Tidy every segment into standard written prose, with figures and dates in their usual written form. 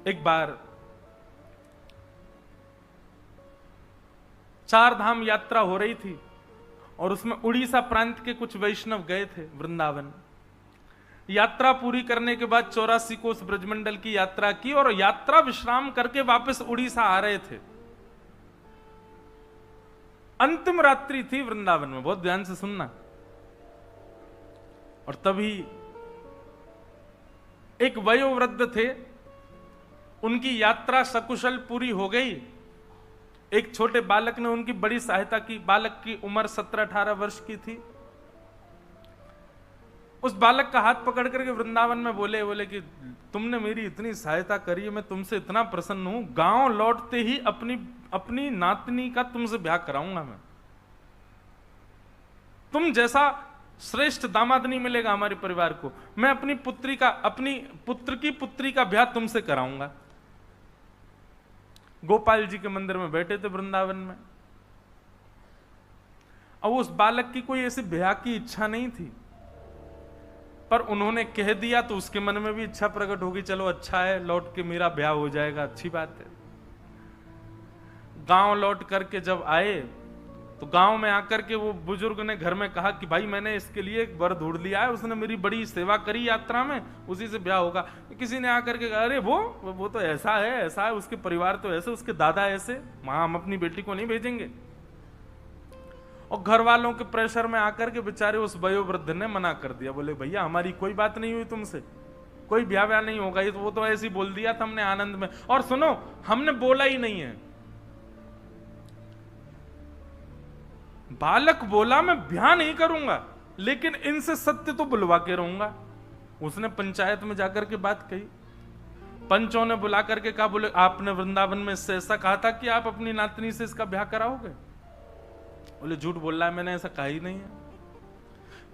एक बार 4 धाम यात्रा हो रही थी और उसमें उड़ीसा प्रांत के कुछ वैष्णव गए थे वृंदावन। यात्रा पूरी करने के बाद 84 कोस ब्रजमंडल की यात्रा की और यात्रा विश्राम करके वापस उड़ीसा आ रहे थे। अंतिम रात्रि थी वृंदावन में, बहुत ध्यान से सुनना। और तभी एक वयोवृद्ध थे, उनकी यात्रा सकुशल पूरी हो गई। एक छोटे बालक ने उनकी बड़ी सहायता की। बालक की उम्र 17-18 वर्ष की थी। उस बालक का हाथ पकड़ करके वृंदावन में बोले कि तुमने मेरी इतनी सहायता करी है, मैं तुमसे इतना प्रसन्न हूं, गांव लौटते ही अपनी नातनी का तुमसे ब्याह कराऊंगा मैं। तुम जैसा श्रेष्ठ दामाद नहीं मिलेगा हमारे परिवार को। मैं अपनी पुत्र की पुत्री का ब्याह तुमसे कराऊंगा। गोपाल जी के मंदिर में बैठे थे वृंदावन में। अब उस बालक की कोई ऐसी ब्याह की इच्छा नहीं थी, पर उन्होंने कह दिया तो उसके मन में भी इच्छा प्रकट होगी, चलो अच्छा है, लौट के मेरा ब्याह हो जाएगा, अच्छी बात है। गांव लौट करके जब आए तो गांव में आकर के वो बुजुर्ग ने घर में कहा कि भाई मैंने इसके लिए एक वर ढूंढ लिया है, उसने मेरी बड़ी सेवा करी यात्रा में, उसी से ब्याह होगा। किसी ने आकर के कहा अरे वो तो ऐसा है, उसके परिवार तो ऐसे, उसके दादा ऐसे, वहां हम अपनी बेटी को नहीं भेजेंगे। और घर वालों के प्रेशर में आकर के बेचारे उस वयोवृद्ध ने मना कर दिया। बोले भैया हमारी कोई बात नहीं हुई तुमसे, कोई ब्याह नहीं होगा, ये तो वो तो ऐसे ही बोल दिया था हमने आनंद में। और सुनो, हमने बोला ही नहीं है। बालक बोला मैं ब्याह नहीं करूंगा, लेकिन इनसे सत्य तो बुलवा के रहूंगा। उसने पंचायत में जाकर के बात कही। पंचों ने बुला करके कहा, बोले आपने वृंदावन में इससे ऐसा कहा था कि आप अपनी नातनी से इसका ब्याह कराओगे? बोले झूठ बोल रहा है, मैंने ऐसा कहा ही नहीं है।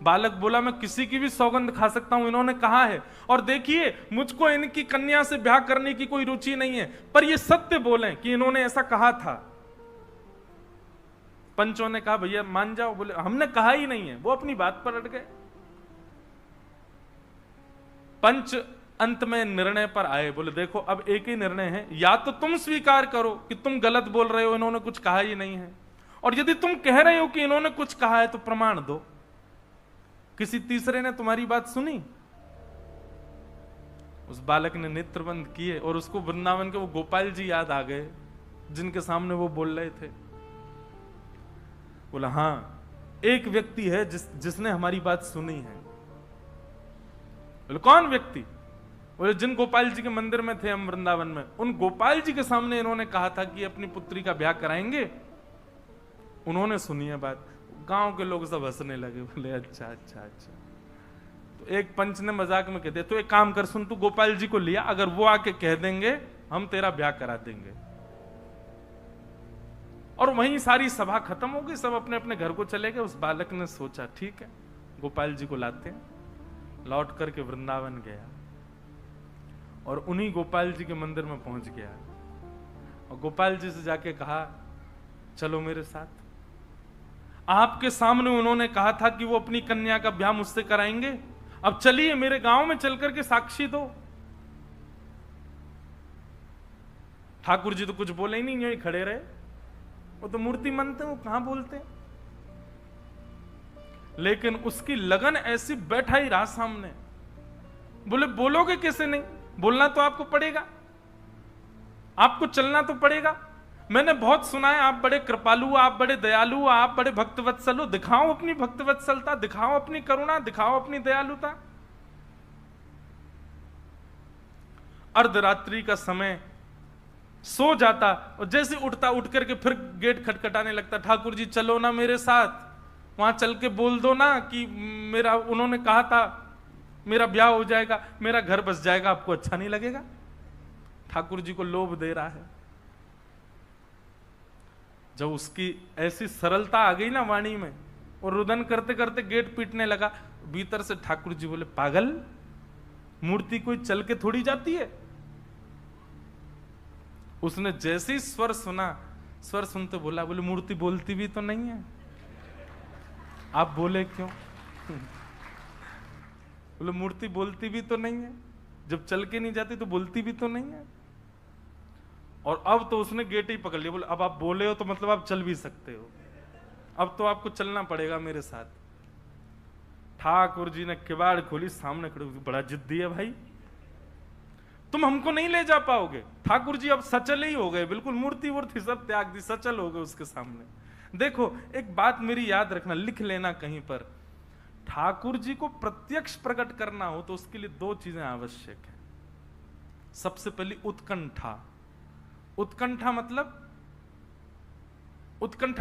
बालक बोला मैं किसी की भी सौगंध खा सकता हूं, इन्होंने कहा है। और देखिए मुझको इनकी कन्या से ब्याह करने की कोई रुचि नहीं है, पर ये सत्य बोले कि इन्होंने ऐसा कहा था। पंचों ने कहा भैया मान जाओ। बोले हमने कहा ही नहीं है। वो अपनी बात पर अड़ गए। पंच अंत में निर्णय पर आए। बोले देखो अब एक ही निर्णय है, या तो तुम स्वीकार करो कि तुम गलत बोल रहे हो, इन्होंने कुछ कहा ही नहीं है, और यदि तुम कह रहे हो कि इन्होंने कुछ कहा है तो प्रमाण दो। किसी तीसरे ने तुम्हारी बात सुनी? उस बालक ने नेत्र बंद किए और उसको वृंदावन के वो गोपाल जी याद आ गए जिनके सामने वो बोल रहे थे। बोला हां, एक व्यक्ति है जिसने हमारी बात सुनी है। बोले कौन व्यक्ति? बोले जिन गोपाल जी के मंदिर में थे हम वृंदावन में, उन गोपाल जी के सामने इन्होंने कहा था कि अपनी पुत्री का ब्याह कराएंगे। उन्होंने सुनी है बात। गांव के लोग सब हंसने लगे। बोले अच्छा अच्छा अच्छा। तो एक पंच ने मजाक में कह दिया, तो एक काम कर, सुन तू गोपाल जी को लिया, अगर वो आके कह देंगे हम तेरा ब्याह करा देंगे। और वहीं सारी सभा खत्म हो गई, सब अपने अपने घर को चले गए। उस बालक ने सोचा ठीक है गोपाल जी को लाते हैं। लौट करके वृंदावन गया और उन्हीं गोपाल जी के मंदिर में पहुंच गया और गोपाल जी से जाके कहा चलो मेरे साथ। आपके सामने उन्होंने कहा था कि वो अपनी कन्या का ब्याह मुझसे कराएंगे, अब चलिए मेरे गांव में चल करके साक्षी दो। ठाकुर जी तो कुछ बोले ही नहीं, यही खड़े रहे। वो तो मूर्ति मनते, वो कहां बोलते। लेकिन उसकी लगन ऐसी, बैठा ही रहा सामने। बोले बोलोगे कैसे नहीं? बोलना तो आपको पड़ेगा, आपको चलना तो पड़ेगा। मैंने बहुत सुना है आप बड़े कृपालु हो, आप बड़े दयालु हो, आप बड़े भक्तवत्सल हो। दिखाओ अपनी भक्तवत्सलता, दिखाओ अपनी करुणा, दिखाओ अपनी दयालुता। अर्धरात्रि का समय, सो जाता और जैसे उठता, उठ करके फिर गेट खटखटाने लगता। ठाकुर जी चलो ना मेरे साथ, वहां चल के बोल दो ना कि मेरा, उन्होंने कहा था मेरा ब्याह हो जाएगा, मेरा घर बस जाएगा, आपको अच्छा नहीं लगेगा? ठाकुर जी को लोभ दे रहा है। जब उसकी ऐसी सरलता आ गई ना वाणी में, और रुदन करते करते गेट पीटने लगा। भीतर से ठाकुर जी बोले पागल, मूर्ति कोई चल के थोड़ी जाती है। उसने जैसे ही स्वर सुना, स्वर सुनते बोला, बोले मूर्ति बोलती भी तो नहीं है, आप बोले क्यों? बोले मूर्ति बोलती भी तो नहीं है, जब चल के नहीं जाती तो बोलती भी तो नहीं है। और अब तो उसने गेट ही पकड़ लिया, बोले अब आप बोले हो तो मतलब आप चल भी सकते हो, अब तो आपको चलना पड़ेगा मेरे साथ। ठाकुर जी ने किवाड़ खोली, सामने खड़े, बड़ा जिद्दी है भाई, तुम हमको नहीं ले जा पाओगे। ठाकुर जी अब सचल ही हो गए, बिल्कुल मूर्ति वूर्ति सब त्याग दी, सचल हो गए उसके सामने। देखो एक बात मेरी याद रखना, लिख लेना कहीं पर, ठाकुर जी को प्रत्यक्ष प्रकट करना हो तो उसके लिए दो चीजें आवश्यक है। सबसे पहली उत्कंठा। उत्कंठा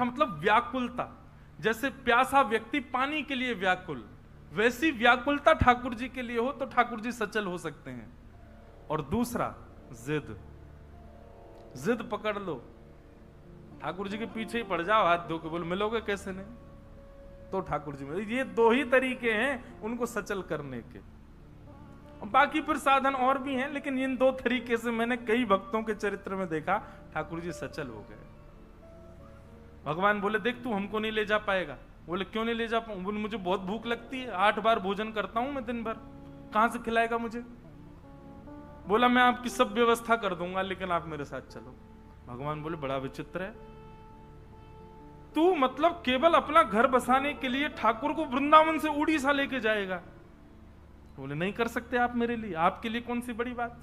मतलब व्याकुलता। जैसे प्यासा व्यक्ति पानी के लिए व्याकुल, वैसी व्याकुलता ठाकुर जी के लिए हो तो ठाकुर जी सचल हो सकते हैं। और दूसरा जिद पकड़ लो, ठाकुर जी के पीछे ही पड़ जाओ, हाथ धो के, बोल मिलोगे कैसे नहीं, तो ठाकुर जी में। ये दो ही तरीके हैं उनको सचल करने के, बाकी फिर साधन और भी हैं, लेकिन इन दो तरीके से मैंने कई भक्तों के चरित्र में देखा ठाकुर जी सचल हो गए। भगवान बोले देख तू हमको नहीं ले जा पाएगा। बोले क्यों नहीं ले जा पाऊं? बोले मुझे बहुत भूख लगती है, 8 बार भोजन करता हूं मैं दिन भर, कहां से खिलाएगा मुझे? बोला मैं आपकी सब व्यवस्था कर दूंगा लेकिन आप मेरे साथ चलो। भगवान बोले बड़ा विचित्र है, तू मतलब केवल अपना घर बसाने के लिए ठाकुर को वृंदावन से उड़ीसा लेके जाएगा? बोले नहीं कर सकते आप मेरे लिए, आपके लिए कौन सी बड़ी बात।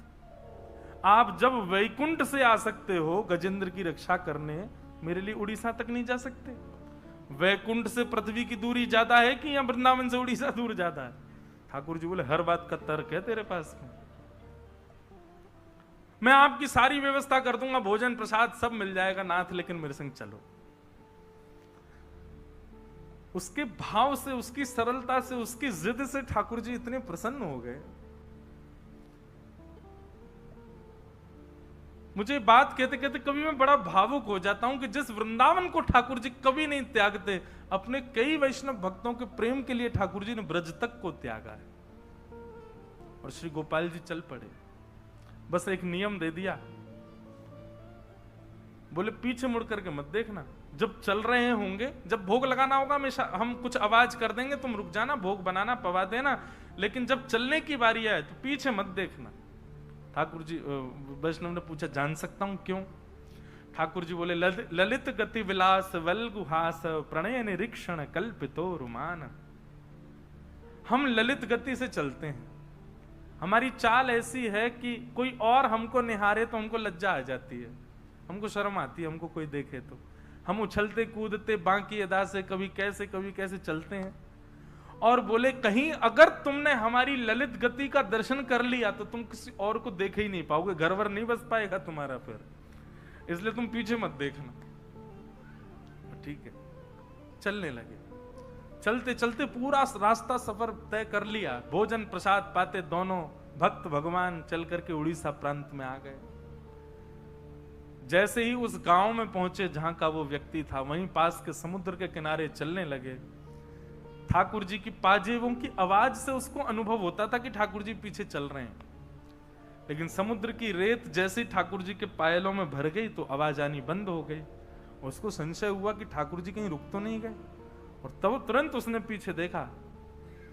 आप जब वैकुंठ से आ सकते हो गजेंद्र की रक्षा करने, मेरे लिए उड़ीसा तक नहीं जा सकते? वैकुंठ से पृथ्वी की दूरी ज्यादा है कि या वृंदावन से उड़ीसा दूर ज्यादा है? ठाकुर जी बोले हर बात का तर्क है तेरे पास में, मैं आपकी सारी व्यवस्था कर दूंगा, भोजन प्रसाद सब मिल जाएगा नाथ, लेकिन मेरे संग चलो। उसके भाव से, उसकी सरलता से, उसकी जिद से ठाकुर जी इतने प्रसन्न हो गए। मुझे बात कहते कहते कभी मैं बड़ा भावुक हो जाता हूं कि जिस वृंदावन को ठाकुर जी कभी नहीं त्यागते, अपने कई वैष्णव भक्तों के प्रेम के लिए ठाकुर जी ने ब्रज तक को त्यागा है। और श्री गोपाल जी चल पड़े, बस एक नियम दे दिया, बोले पीछे मुड़ करके मत देखना, जब चल रहे होंगे, जब भोग लगाना होगा हम कुछ आवाज कर देंगे, तुम रुक जाना, भोग बनाना पवा देना, लेकिन जब चलने की बारी आए तो पीछे मत देखना। ठाकुर जी, वैष्णव ने पूछा जान सकता हूं क्यों? ठाकुर जी बोले ललित गति विलास वल्गुहास प्रणय निरीक्षण कल्पितो रुमान। हम ललित गति से चलते हैं, हमारी चाल ऐसी है कि कोई और हमको निहारे तो हमको लज्जा आ जाती है, हमको शर्म आती है, हमको कोई देखे तो हम उछलते कूदते बांकी अदा से कभी कैसे चलते हैं। और बोले कहीं अगर तुमने हमारी ललित गति का दर्शन कर लिया तो तुम किसी और को देख ही नहीं पाओगे, घर वर नहीं बस पाएगा तुम्हारा, फिर इसलिए तुम पीछे मत देखना। ठीक है, चलने लगे, चलते चलते पूरा रास्ता सफर तय कर लिया, भोजन प्रसाद पाते दोनों भक्त भगवान चल करके उड़ीसा प्रांत में आ गए। जैसे ही उस गांव में पहुंचे जहां का वो व्यक्ति था, वहीं पास के समुद्र के किनारे चलने लगे। ठाकुर जी की पाजेबों की आवाज से उसको अनुभव होता था कि ठाकुर जी पीछे चल रहे हैं, लेकिन समुद्र की रेत जैसे ठाकुर जी के पायलों में भर गई तो आवाज आनी बंद हो गई। उसको संशय हुआ कि ठाकुर जी कहीं रुक तो नहीं गए, और तब तुरंत उसने पीछे देखा,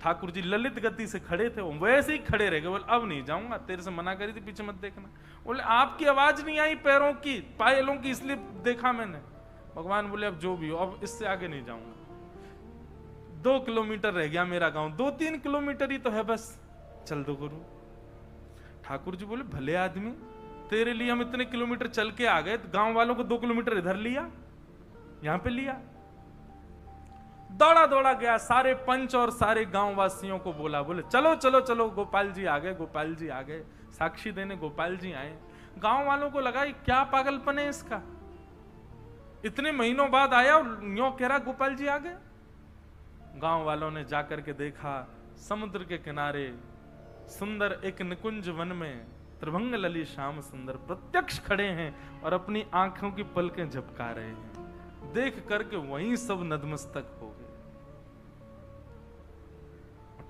ठाकुर जी ललित गति से खड़े थे, वैसे ही खड़े रह गए। बोले अब नहीं जाऊंगा, तेरे से मना करी थी पीछे मत देखना। बोले आपकी आवाज नहीं आई पैरों की, पायलों की, इसलिए देखा मैंने। भगवान बोले अब जो भी हो, अब इससे आगे नहीं जाऊंगा, 2 किलोमीटर रह गया मेरा गांव, 2-3 किलोमीटर ही तो है बस, चल दो गुरु। ठाकुर जी बोले भले आदमी, तेरे लिए हम इतने किलोमीटर चल के आ गए, गांव वालों को 2 किलोमीटर इधर लिया, यहां पे लिया। दौड़ा दौड़ा गया, सारे पंच और सारे गांव वासियों को बोला, बोले चलो चलो चलो, गोपाल जी आ गए, गोपाल जी आ गए, साक्षी देने गोपाल जी आए। गांव वालों को लगा क्या पागलपन है इसका, इतने महीनों बाद आया और यूं कह रहा गोपाल जी आ गए। गांव वालों ने जाकर के देखा, समुद्र के किनारे सुंदर एक निकुंज वन में त्रिभंग लली श्याम सुंदर प्रत्यक्ष खड़े हैं और अपनी आंखों की पलकें झपका रहे हैं। देख करके वहीं सब नतमस्तक हो गए।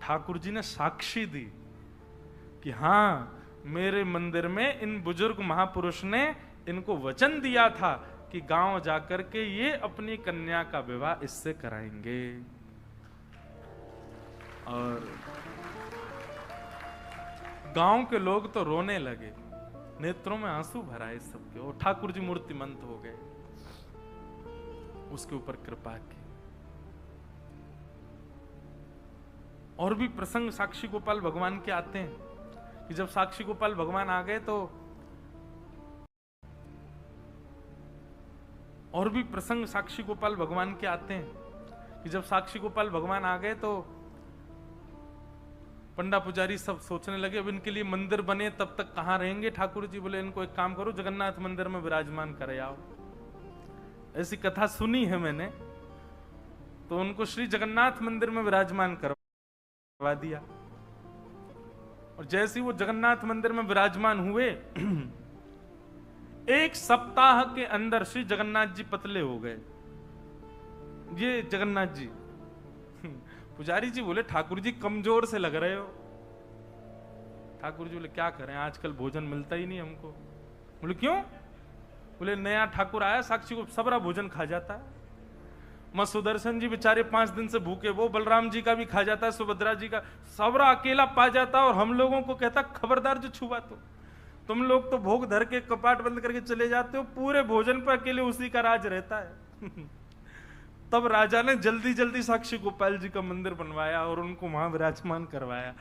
ठाकुर जी ने साक्षी दी कि हां, मेरे मंदिर में इन बुजुर्ग महापुरुष ने इनको वचन दिया था कि गांव जाकर के ये अपनी कन्या का विवाह इससे कराएंगे। और गांव के लोग तो रोने लगे, नेत्रों में आंसू भरा है सबके, और ठाकुर जी मूर्तिमंत हो गए, उसके ऊपर कृपा की। और भी प्रसंग साक्षी गोपाल भगवान के आते हैं कि जब साक्षी गोपाल भगवान आ गए तो, और भी प्रसंग साक्षी गोपाल भगवान के आते हैं कि जब साक्षी गोपाल भगवान आ गए तो पंडा पुजारी सब सोचने लगे अब इनके लिए मंदिर बने तब तक कहां रहेंगे। ठाकुर जी बोले इनको एक काम करो, जगन्नाथ मंदिर में विराजमान करे आओ। ऐसी कथा सुनी है मैंने, तो उनको श्री जगन्नाथ मंदिर में विराजमान करवा दिया। और जैसे ही वो जगन्नाथ मंदिर में विराजमान हुए, एक सप्ताह के अंदर श्री जगन्नाथ जी पतले हो गए। ये जगन्नाथ जी, पुजारी जी बोले ठाकुर जी कमजोर से लग रहे हो। ठाकुर जी बोले क्या करें, आजकल भोजन मिलता ही नहीं हमको। बोले क्यों? बोले नया ठाकुर आया, साक्षी को सबरा भोजन खा जाता है। मां सुदर्शन जी बेचारे 5 दिन से भूखे, वो बलराम जी का भी खा जाता है, सुभद्रा जी का, सबरा अकेला पा जाता है, और हम लोगों को कहता खबरदार जो छुआ तो। तुम लोग तो भोग धर के कपाट बंद करके चले जाते हो, पूरे भोजन पर अकेले उसी का राज रहता है। तब राजा ने जल्दी जल्दी साक्षी गोपाल जी का मंदिर बनवाया और उनको वहां विराजमान करवाया।